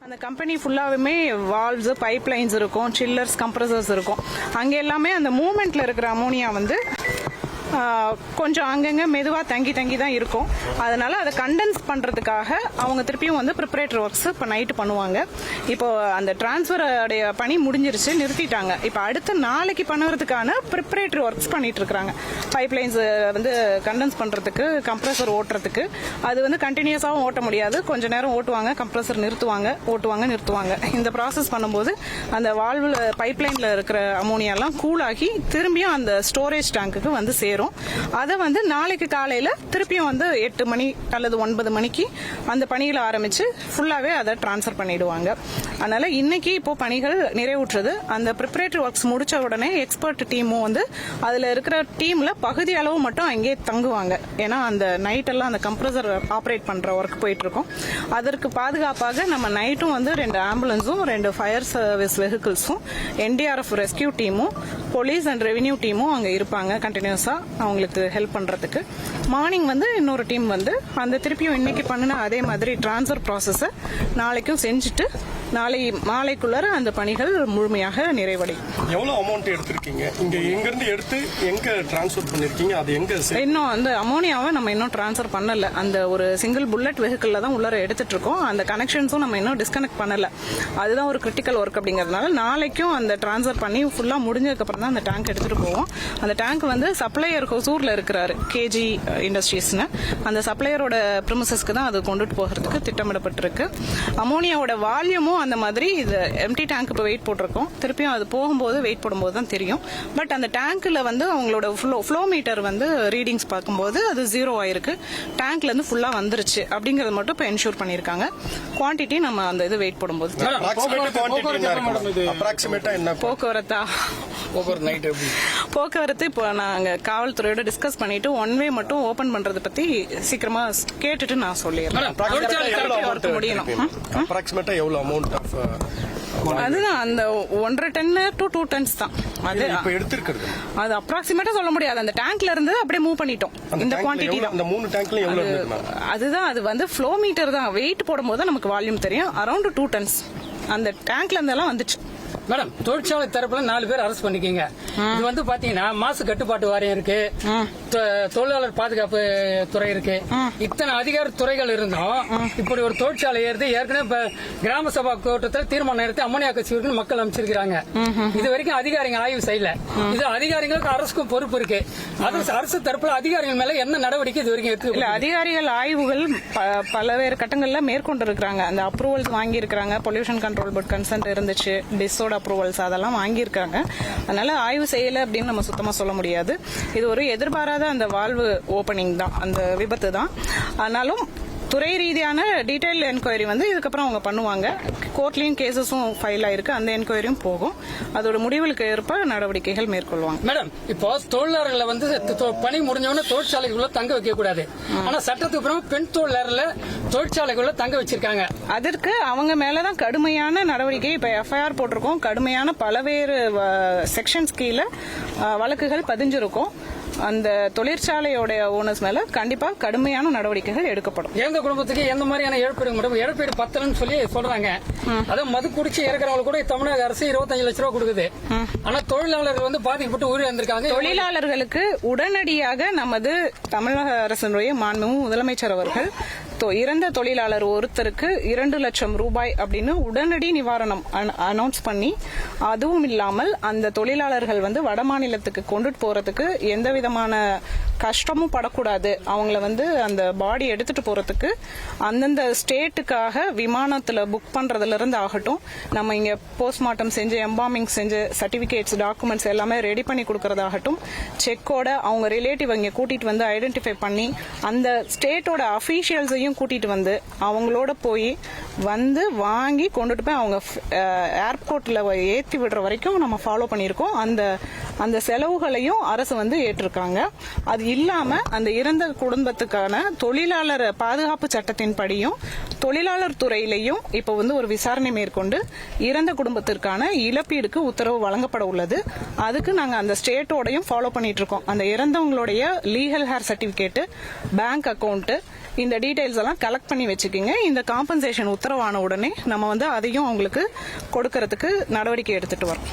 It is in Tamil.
அந்த கம்பெனி ஃபுல்லாவுமே வால்வ்ஸ், பைப் லைன்ஸ் இருக்கும், சில்லர்ஸ், கம்ப்ரஸர்ஸ் இருக்கும். அங்கே எல்லாமே அந்த மூவ்மெண்ட்ல இருக்கிற அமோனியா வந்து கொஞ்சம் அங்கங்கே மெதுவாக தங்கி தான் இருக்கும். அதனால அதை கண்டென்ஸ் பண்ணுறதுக்காக அவங்க திருப்பியும் வந்து ப்ரிப்பரேட்டரி ஒர்க்ஸ் இப்போ நைட்டு பண்ணுவாங்க. இப்போ அந்த டிரான்ஸ்ஃபருடைய பணி முடிஞ்சிருச்சு, நிறுத்திட்டாங்க. இப்போ அடுத்த நாளைக்கு பண்ணுறதுக்கான ப்ரிப்பரேட்டரி ஒர்க்ஸ் பண்ணிட்டு இருக்காங்க. பைப் லைன்ஸ் வந்து கண்டென்ஸ் பண்ணுறதுக்கு, கம்ப்ரஸர் ஓட்டுறதுக்கு. அது வந்து கண்டினியூஸாகவும் ஓட்ட முடியாது, கொஞ்ச நேரம் ஓட்டுவாங்க, கம்ப்ரஸர் நிறுத்துவாங்க, ஓட்டுவாங்க, நிறுத்துவாங்க. இந்த ப்ராசஸ் பண்ணும்போது அந்த வால்வில் பைப் லைனில் இருக்கிற அமோனியாலாம் கூலாகி திரும்பியும் அந்த ஸ்டோரேஜ் டேங்குக்கு வந்து சேரும். அதை வந்து நாளைக்கு காலையில திருப்பியும் வந்து 8 மணி அல்லது 9 மணிக்கு அந்த பணிகளை ஆரம்பிச்சு ஃபுல்லாவே அதை டிரான்ஸ்ஃபர் பண்ணிடுவாங்க. அதனால இன்னைக்கு இப்போ பணிகள் நிறைவுற்றது. அந்த ப்ரிப்பரேட்டரி ஒர்க்ஸ் முடிச்ச உடனே எக்ஸ்பர்ட் டீமும் வந்து அதுல இருக்கிற டீம்ல பகுதி அளவு மட்டும் அங்கே தங்குவாங்க. ஏன்னா அந்த நைட் எல்லாம் அந்த கம்ப்ரஸர் ஆப்ரேட் பண்ற ஒர்க் போயிட்டு இருக்கும். அதற்கு பாதுகாப்பாக நம்ம நைட்டும் வந்து 2 ஆம்புலன்ஸும், 2 ஃபயர் சர்வீஸ் வெஹிக்கிள்ஸும், NDRF ரெஸ்கியூ டீமும், போலீஸ் அண்ட் ரெவென்யூ டீமும் அங்க இருப்பாங்க கண்டினியூஸா அவங்களுக்கு ஹெல்ப் பண்றதுக்கு. மார்னிங் வந்து இன்னொரு டீம் வந்து அந்த திருப்பியும் இன்னைக்கு பண்ணின அதே மாதிரி டிரான்ஸ்ஃபர் ப்ராசஸ் நாளைக்கும் செஞ்சுட்டு நாளை மாலைக்குள்ளார அந்த பணிகள் முழுமையாக நிறைவடையும். எவ்வளவு அமௌண்ட் எடுத்திருக்கீங்க? இங்க எங்க இருந்து எடுத்து எங்க டிரான்ஸ்ஃபர் பண்ணிருக்கீங்க? அது எங்க? இன்னும் அந்த அமோனியாவை நம்ம இன்னும் டிரான்ஸ்ஃபர் பண்ணல. அந்த ஒரு சிங்கிள் புல்லட் வெஹிக்கிள்ல தான் உள்ளார எடுத்துட்டு இருக்கோம். அந்த கனெக்ஷன்ஸும் நம்ம இன்னும் டிஸ்கனெக்ட் பண்ணல. அதுதான் ஒரு கிரிட்டிக்கல் ஒர்க் அப்படிங்கறதுனால நாளைக்கும் அந்த டிரான்ஸ்ஃபர் பண்ணி ஃபுல்லா முடிஞ்சதுக்கு அப்புறம் தான் அந்த டேங்க் எடுத்துட்டு போவோம். அந்த டேங்க் வந்து சப்ளையர் ஹொசூர்ல இருக்கிறாரு, KG இண்டஸ்ட்ரீஸ்னு. அந்த சப்ளையரோட பிரிமிசஸ்க்கு தான் அது கொண்டுட்டு போகிறதுக்கு திட்டமிடப்பட்டிருக்கு. அமோனியாவோட வால்யூமும் அந்த மாதிரி இது எம்டி டேங்க் இப்போ வெயிட் போட்டிருக்கோம். திருப்பியும் அது போகும்போது வெயிட் போடும்போது தான் தெரியும். பட் அந்த டேங்க்ல வந்து அவங்களோட ஃப்ளோ மீட்டர் வந்து ரீடிங்ஸ் பார்க்கும்போது அது 0 ஆயிருக்கு. டேங்க்ல இருந்து ஃபுல்லா வந்துருச்சு அப்படிங்கறது மட்டும் இப்போ என்ஷூர் பண்ணிருக்காங்க. குவான்டிட்டி நம்ம அந்த இது வெயிட் போடும்போது போக்குவரத்து இப்போ நாங்க காவல்துறையோட டிஸ்கஸ் பண்ணிட்டு 1 வே மட்டும் ஓபன் பண்றதை பத்தி சீக்கிரமா கேட்டுட்டு நான் சொல்லிடுறேன். அதுதான் அந்த 1.5 டன் to 2 tons தான். அது அது அப்ராக்சிமேட்டா சொல்ல முடியாது. அந்த டேங்க்ல இருந்து அப்படியே மூவ் பண்ணிட்டோம். இந்த குவான்டிட்டி தான். அந்த 3 டேங்க்ல எவ்வளவு இருக்கு? அதுதான் அது வந்து ஃப்ளோ மீட்டர் தான். வெயிட் போடும்போது நமக்கு வால்யூம் தெரியும். அரௌண்ட் 2 tons அந்த டேங்க்ல இருந்தெல்லாம் வந்துச்சு. மேடம், தொழிற்சாலை தரப்புல 4 பேர் அரெஸ்ட் பண்ணிக்கீங்க. இது வந்து பாத்தீங்கன்னா மாசு கட்டுப்பாட்டு வாரியம் இருக்கு, தொழிலாளர் பாதுகாப்பு துறை இருக்கு, இத்தனை அதிகார துறைகள் இருந்தோம். இப்படி ஒரு தொழிற்சாலை ஏற்கனவே கிராம சபா கூட்டத்தில் தீர்மானம் எடுத்து அமோனியா கட்சி மக்கள் அமைச்சிருக்காங்க. இது வரைக்கும் அதிகாரிகள் ஆய்வு செய்யல. இது அதிகாரிகளுக்கு அரசுக்கும் பொறுப்பு இருக்கு. அரசு தரப்புல அதிகாரிகள் மேல என்ன நடவடிக்கை இது வரைக்கும் இருக்கு? இல்ல, அதிகாரிகள் ஆய்வுகள் பல்வேறு கட்டங்கள்ல மேற்கொண்டு இருக்கிறாங்க. அந்த அப்ரூவல்ஸ் வாங்கி இருக்காங்க. பொல்யூஷன் கண்ட்ரோல் போர்ட் கன்சென்ட் இருந்துச்சு, டிஸோட அப்ரூவல்ஸ் அதெல்லாம் வாங்கியிருக்காங்க. அதனால ஆய்வு செய்யல அப்படின்னு நம்ம சுத்தமா சொல்ல முடியாது. இது ஒரு எதிர்பாராத அந்த வால்வு ஓபனிங் தான், அந்த விபத்து தான். ஆனாலும் துறை ரீதியான டீடைல் என்கொயரி வந்து இதுக்கப்புறம் அவங்க பண்ணுவாங்க. கோர்ட்லயும் கேசஸும் ஃபைல் ஆயிருக்கு, அந்த என்கொயரியும் போகும். அதோட முடிவுகளுக்கு ஏற்ப நடவடிக்கைகள் மேற்கொள்வாங்க. மேடம், இப்போ தொழிலாளர்களை வந்து பணி முடிஞ்சவொடனே தொழிற்சாலைக்குள்ள தங்க வைக்க கூடாது. ஆனா சட்டத்துக்கு அப்புறம் பெண் தொழிலாளர்ல தொழிற்சாலைக்குள்ள தங்க வச்சிருக்காங்க. அதற்கு அவங்க மேலதான் கடுமையான நடவடிக்கை. இப்ப FIR போட்டிருக்கோம். கடுமையான பல்வேறு செக்ஷன்ஸ் கீழே வழக்குகள் பதிஞ்சிருக்கும். அந்த தொழிற்சாலையோட ஓனர்ஸ் மேல கண்டிப்பா கடுமையான நடவடிக்கைகள் எடுக்கப்படும். எந்த குடும்பத்துக்கு எந்த மாதிரியான இழப்பீடு மேடம்? இழப்பீடு 10 சொல்லி சொல்றாங்க. அதான் மது குடிச்சு இறக்குறவங்க கூட தமிழக அரசு 25 லட்சம் ரூபாய் கொடுக்குது. ஆனா தொழிலாளர்கள் வந்து பாதிக்கப்பட்டு உயிரிழந்திருக்காங்க. தொழிலாளர்களுக்கு உடனடியாக நமது தமிழக அரசினுடைய மாண்புமிகு முதலமைச்சர் அவர்கள் இறந்த தொழிலாளர் ஒருத்தருக்கு 2 லட்சம் ரூபாய் அப்படின்னு உடனடி நிவாரணம் அனௌன்ஸ் பண்ணி, அதுவும் இல்லாமல் அந்த தொழிலாளர்கள் வந்து வட மாநிலத்துக்கு கொண்டுட்டு போறதுக்கு எந்த விதமான கஷ்டமும் படக்கூடாது. அவங்கள வந்து அந்த பாடி எடுத்துட்டு போறதுக்கு அந்தந்த ஸ்டேட்டுக்காக விமானத்துல புக் பண்றதுல இருந்து ஆகட்டும், நம்ம இங்க போஸ்ட்மார்ட்டம் செஞ்சு எம்பாமிங் செஞ்சு சர்டிபிகேட்ஸ் டாக்குமெண்ட்ஸ் எல்லாமே ரெடி பண்ணி கொடுக்கறதாகட்டும், செக்கோட அவங்க ரிலேட்டிவ் இங்க கூட்டிட்டு வந்து ஐடென்டிஃபை பண்ணி அந்த ஸ்டேட்டோட அபிஷியல்ஸையும் கூட்டிட்டு வந்து அவங்களோட போய் வந்து வாங்கி கொண்டுட்டு போய் அவங்க ஏர்போர்ட்ல ஏத்தி விடுற வரைக்கும் நம்ம ஃபாலோ பண்ணிருக்கோம். அந்த செலவுகளையும் அரசு வந்து ஏற்றிருக்காங்க. அது இல்லாம அந்த இறந்த குடும்பத்துக்கான தொழிலாளர் பாதுகாப்பு சட்டத்தின் படியும் தொழிலாளர் துறையிலையும் இப்ப வந்து ஒரு விசாரணை மேற்கொண்டு இறந்த குடும்பத்திற்கான இழப்பீடுக்கு உத்தரவு வழங்கப்பட உள்ளது. அதுக்கு நாங்க அந்த ஸ்டேட்டோடையும் ஃபாலோ பண்ணிட்டு இருக்கோம். அந்த இறந்தவங்களுடைய legal heir certificate, bank account, இந்த டீடைல்ஸ் எல்லாம் கலெக்ட் பண்ணி வச்சுக்கிங்க. இந்த காம்பன்சேஷன் உத்தரவான உடனே நம்ம வந்து அதையும் அவங்களுக்கு கொடுக்கறதுக்கு நடவடிக்கை எடுத்துட்டு வரோம்.